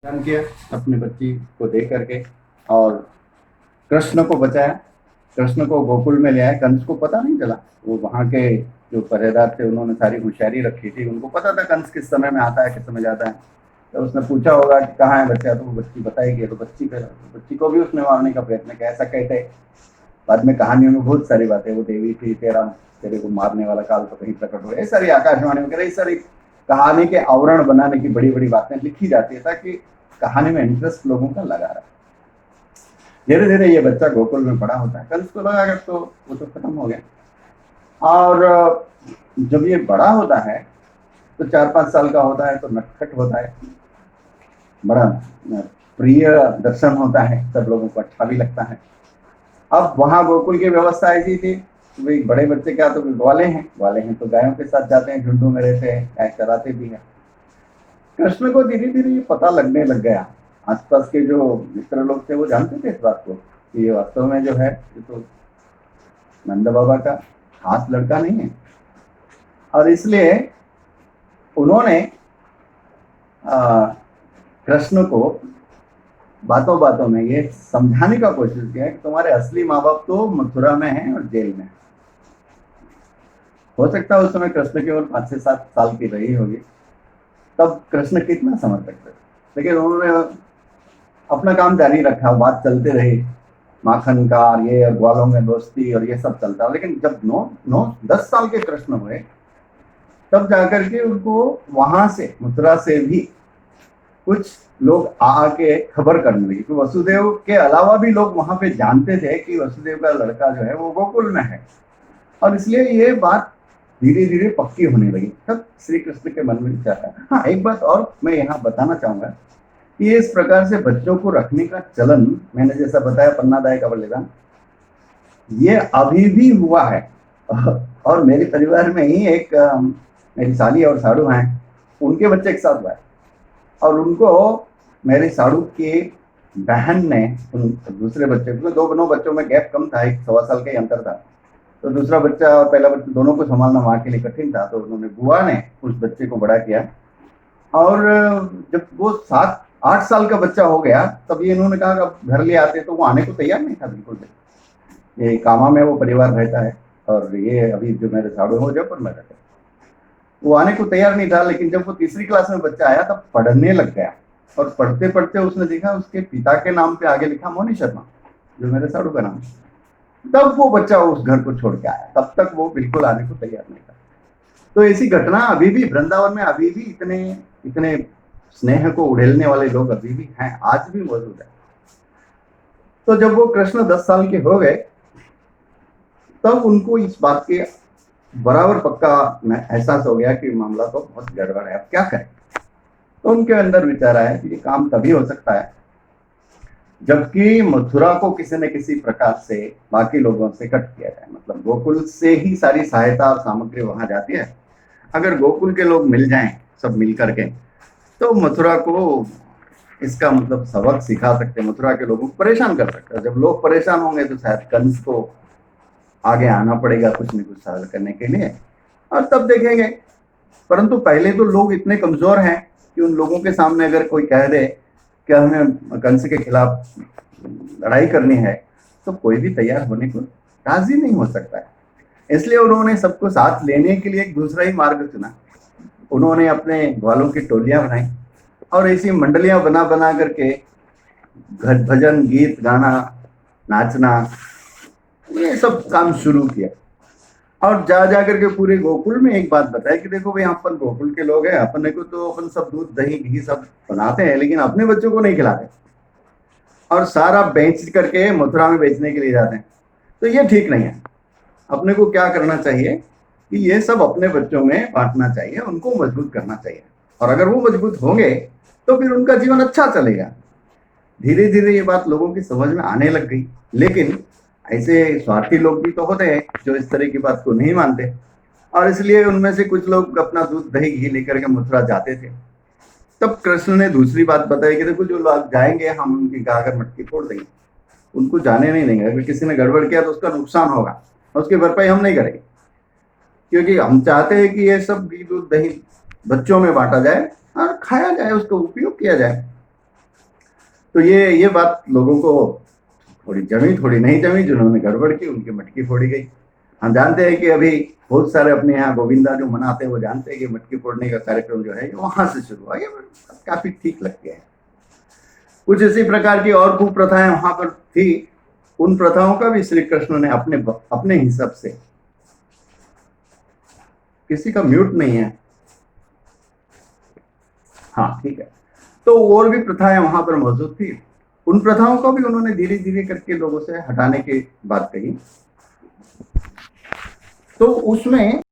जन्म किया अपनी बच्ची को दे करके और कृष्ण को बचाया। कृष्ण को गोकुल में ले आए। कंस को पता नहीं चला। वो वहां के जो पहरेदार थे उन्होंने सारी होशियारी रखी थी। उनको पता था कंस किस समय में आता है किस समय जाता है। तो उसने पूछा होगा कि कहाँ है बच्चा, तो वो बच्ची बताएगी। तो बच्ची को भी उसने मारने का प्रयत्न किया। ऐसा कहते हैं बाद में कहानियों में बहुत सारी बातें, वो देवी थी तेरा तेरे को मारने वाला काल तो कहीं प्रकट हो। ये सारी आकाशवाणी वगैरह ये सारी कहानी के आवरण बनाने की बड़ी बड़ी बातें लिखी जाती है ताकि कहानी में इंटरेस्ट लोगों का लगा रहा। धीरे धीरे ये बच्चा गोकुल में बड़ा होता है। कंस को लगा तो वो तो खत्म हो गया। और जब ये बड़ा होता है तो 4-5 साल का होता है तो नटखट होता है, बड़ा प्रिय दर्शन होता है, सब लोगों को अच्छा भी लगता है। अब वहां गोकुल की व्यवस्था ऐसी थी कि भाई बड़े बच्चे क्या तो ग्वाले हैं तो गायों के साथ जाते हैं, झुंडों में रहते हैं, गाय चराते भी हैं। कृष्ण को धीरे धीरे ये पता लगने लग गया। आसपास के जो मित्र लोग थे वो जानते थे इस बात को कि ये वास्तव में जो है ये तो नंद बाबा का खास लड़का नहीं है। और इसलिए उन्होंने कृष्ण को बातों बातों में ये समझाने का कोशिश किया कि तुम्हारे असली माँ बाप तो मथुरा में हैं और जेल में। हो सकता है उस समय कृष्ण केवल 5 से 7 साल की रही होगी, तब कृष्ण कितना समझ सकते थे। लेकिन उन्होंने अपना काम जारी रखा, बात चलते रही, माखन का और ये ग्वालों में दोस्ती और ये सब चलता। लेकिन जब 9-10 साल के कृष्ण हुए तब जाकर के उनको वहां से मथुरा से भी कुछ लोग आके खबर करने लगे कि वसुदेव के अलावा भी लोग वहां पे जानते थे कि वसुदेव का लड़का जो है वो गोकुल में है। और इसलिए ये बात धीरे धीरे पक्की होने लगी। तब श्री कृष्ण के मन में विचार आया। हाँ, एक बात और मैं यहाँ बताना चाहूंगा कि इस प्रकार से बच्चों को रखने का चलन, मैंने जैसा बताया पन्नादाय का बलिदान, ये अभी भी हुआ है। और मेरे परिवार में ही एक मेरी साली और साड़ू हैं, उनके बच्चे एक साथ हुआ है। और उनको मेरी साड़ू की बहन ने उन दूसरे बच्चे को, दोनों बच्चों में गैप कम था, 1 सवा साल का ही अंतर था। तो दूसरा बच्चा और पहला बच्चा दोनों को संभालना वहां के लिए कठिन था, तो उन्होंने बुआ ने उस बच्चे को बड़ा किया। और जब वो 7-8 साल का बच्चा हो गया तब ये इन्होंने कहा अब घर ले आते, तो वो आने को तैयार नहीं था बिल्कुल भी। ये कामा में वो परिवार रहता है और ये अभी जो मेरे साड़ू हो जयपुर में रहते, वो आने को तैयार नहीं था। लेकिन जब वो तीसरी क्लास में बच्चा आया तब पढ़ने लग गया। और पढ़ते पढ़ते उसने देखा उसके पिता के नाम पे आगे लिखा मोनी शर्मा, जो मेरे साड़ू का नाम। तब वो बच्चा उस घर को छोड़ के आया, तब तक वो बिल्कुल आने को तैयार नहीं था। तो ऐसी घटना अभी भी वृंदावन में अभी भी इतने इतने स्नेह को उड़ेलने वाले लोग अभी भी हैं, आज भी मौजूद है। तो जब वो कृष्ण 10 साल के हो गए तब उनको इस बात के बराबर पक्का एहसास हो गया कि मामला तो बहुत गड़बड़ है, अब क्या करें। तो उनके अंदर विचार आया कि ये काम तभी हो सकता है जबकि मथुरा को किसी न किसी प्रकार से बाकी लोगों से कट किया जाए। मतलब गोकुल से ही सारी सहायता और सामग्री वहां जाती है। अगर गोकुल के लोग मिल जाएं सब मिल करके तो मथुरा को इसका मतलब सबक सिखा सकते, मथुरा के लोगों को परेशान कर सकते हैं। जब लोग परेशान होंगे तो शायद कंस को आगे आना पड़ेगा कुछ न कुछ हल करने के लिए, और तब देखेंगे। परंतु पहले तो लोग इतने कमजोर हैं कि उन लोगों के सामने अगर कोई कह दे कि हमें कंस के खिलाफ लड़ाई करनी है तो कोई भी तैयार होने को राजी नहीं हो सकता है। इसलिए उन्होंने सबको साथ लेने के लिए एक दूसरा ही मार्ग चुना। उन्होंने अपने ग्वालों की टोलियां बनाई और ऐसी मंडलियां बना बना करके भजन गीत गाना नाचना ये सब काम शुरू किया। और जा जा करके पूरे गोकुल में एक बात बताया कि देखो भाई अपन गोकुल के लोग हैं, अपने को तो अपन सब दूध दही घी सब बनाते हैं लेकिन अपने बच्चों को नहीं खिलाते और सारा बेच करके मथुरा में बेचने के लिए जाते हैं। तो ये ठीक नहीं है। अपने को क्या करना चाहिए कि ये सब अपने बच्चों में बांटना चाहिए, उनको मजबूत करना चाहिए। और अगर वो मजबूत होंगे तो फिर उनका जीवन अच्छा चलेगा। धीरे धीरे ये बात लोगों की समझ में आने लग गई। लेकिन ऐसे स्वार्थी लोग भी तो होते हैं जो इस तरह की बात को नहीं मानते, और इसलिए उनमें से कुछ लोग अपना दूध दही घी लेकर के मथुरा जाते थे। तब कृष्ण ने दूसरी बात बताई कि देखो जो लोग जाएंगे हम उनकी गागर मटकी फोड़ देंगे, उनको जाने नहीं देंगे। अगर किसी ने गड़बड़ किया तो उसका नुकसान होगा और उसकी भरपाई हम नहीं करेंगे, क्योंकि हम चाहते हैं कि ये सब घी दूध दही बच्चों में बांटा जाए और खाया जाए, उसका उपयोग किया जाए। तो ये बात लोगों को थोड़ी जमी थोड़ी नहीं जमी, जिन्होंने गड़बड़ की उनकी मटकी फोड़ी गई। हम जानते हैं कि अभी बहुत सारे अपने यहाँ गोविंदा जो मनाते हैं वो जानते हैं कि मटकी फोड़ने का कार्यक्रम जो है वहां से शुरू हुआ, ये काफी ठीक लगते हैं। कुछ इसी प्रकार की और कुप्रथाएं वहां पर थी, उन प्रथाओं का भी श्री कृष्ण ने अपने हिसाब से, किसी का म्यूट नहीं है, हाँ ठीक है, तो और भी प्रथाएं वहां पर मौजूद थी, उन प्रथाओं को भी उन्होंने धीरे धीरे करके लोगों से हटाने की बात कही। तो उसमें